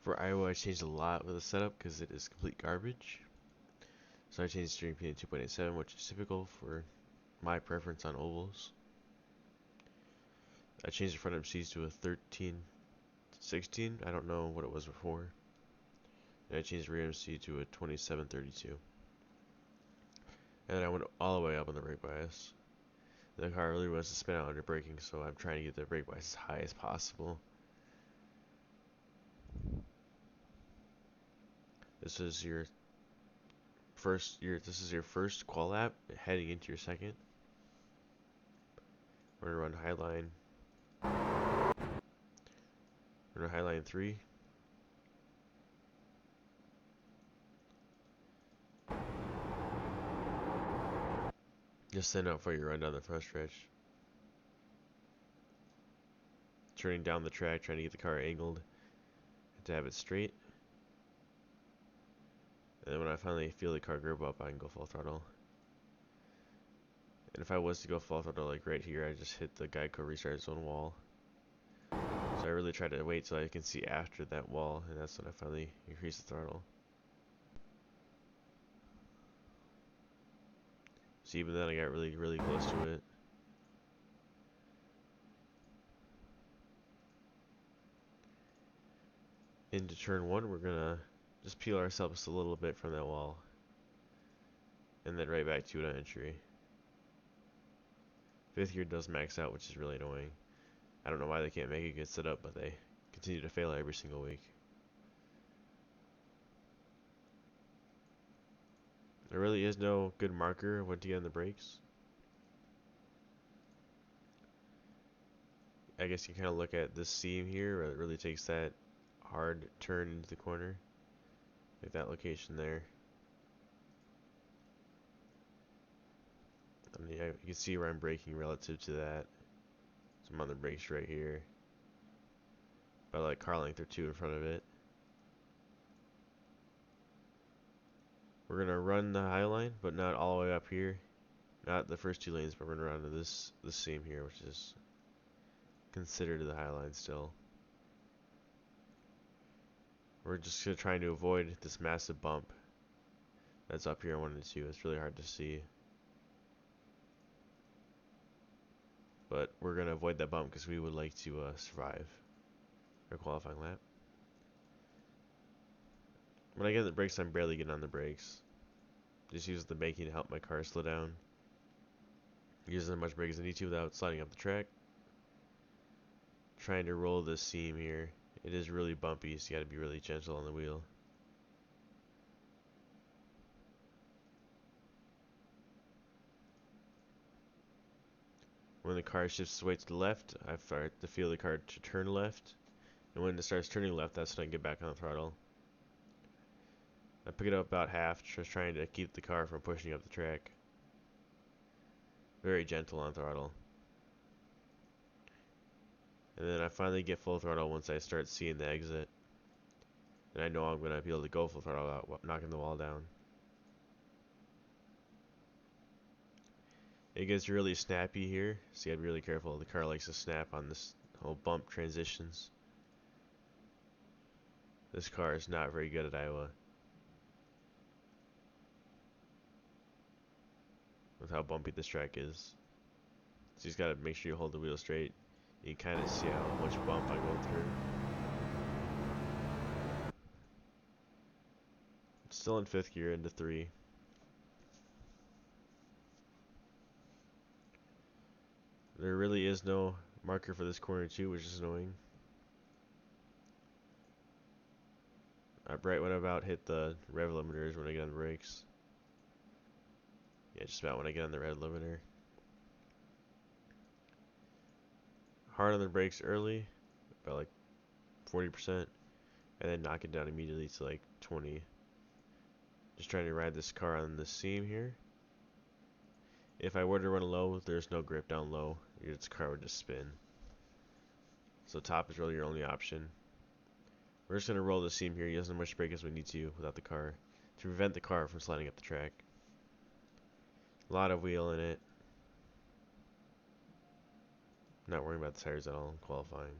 For Iowa, I changed a lot with the setup because it is complete garbage. So I changed steering pin to 2.87, which is typical for my preference on ovals. I changed the front MCs to a 1316. I don't know what it was before. And I changed the rear MC to a 2732. And then I went all the way up on the brake bias. The car really wants to spin out under braking, so I'm trying to get the brake bias as high as possible. This is your first qual lap heading into your second. We're gonna run Highline. We're gonna Highline 3. Just send out for your run down the front stretch. Turning down the track, trying to get the car angled to have it straight. And then when I finally feel the car grip up, I can go full throttle. And if I was to go full throttle like right here, I just hit the Geico restart zone wall. So I really try to wait till I can see after that wall, and that's when I finally increase the throttle. So even then I got really, really close to it. Into turn 1, we're gonna just peel ourselves a little bit from that wall. And then right back to it on entry. Fifth gear does max out, which is really annoying. I don't know why they can't make a good setup, but they continue to fail every single week. There really is no good marker of when to get on the brakes. I guess you kind of look at this seam here, where it really takes that hard turn into the corner. Like that location there. I mean, you can see where I'm braking relative to that. So I'm on the brakes right here. About like car length or two in front of it. We're gonna run the high line, but not all the way up here. Not the first 2 lanes, but we're gonna run to this seam here, which is considered the high line still. We're just gonna try to avoid this massive bump that's up here on 1 and 2. It's really hard to see. But we're gonna avoid that bump because we would like to survive our qualifying lap. When I get on the brakes, I'm barely getting on the brakes. Just use the braking to help my car slow down. Use as much brake as I need to without sliding up the track. Trying to roll this seam here. It is really bumpy, so you gotta be really gentle on the wheel. When the car shifts weight to the left, I start to feel the car to turn left. And when it starts turning left, that's when I get back on the throttle. I pick it up about half, just trying to keep the car from pushing up the track. Very gentle on throttle. And then I finally get full throttle once I start seeing the exit. And I know I'm going to be able to go full throttle without knocking the wall down. It gets really snappy here, so you gotta be really careful. The car likes to snap on this whole bump transitions. This car is not very good at Iowa. With how bumpy this track is. So you just gotta make sure you hold the wheel straight. You can kind of see how much bump I go through. Still in 5th gear into 3. There really is no marker for this corner 2, which is annoying. Right when I about hit the rev limiters when I get on the brakes. Yeah, just about when I get on the rev limiter. Hard on the brakes early, about like 40%, and then knock it down immediately to like 20. Just trying to ride this car on the seam here. If I were to run low, there's no grip down low. This car would just spin. So top is really your only option. We're just going to roll the seam here, use as much brake as we need to without the car, to prevent the car from sliding up the track. A lot of wheel in it. Not worrying about the tires at all in qualifying.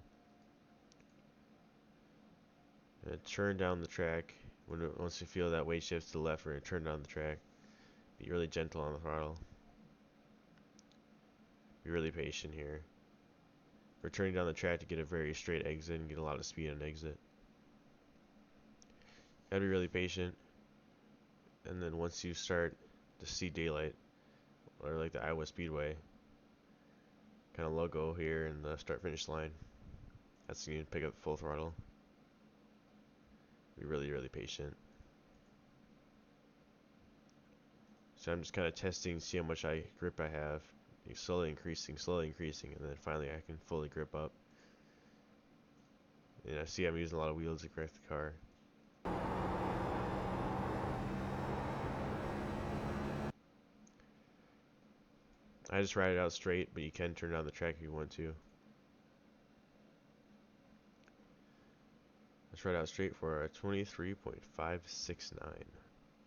And turn down the track. Once you feel that weight shift to the left, we're going to turn down the track. Be really gentle on the throttle. Be really patient here. We're turning down the track to get a very straight exit and get a lot of speed on exit. Gotta be really patient. And then once you start to see daylight, or like the Iowa Speedway kind of logo here in the start finish line, that's when you pick up full throttle. Be really, really patient. So I'm just kind of testing, see how much grip I have. Slowly increasing, and then finally I can fully grip up. And I see I'm using a lot of wheels to correct the car. I just ride it out straight, but you can turn down the track if you want to. Let's ride out straight for a 23.569.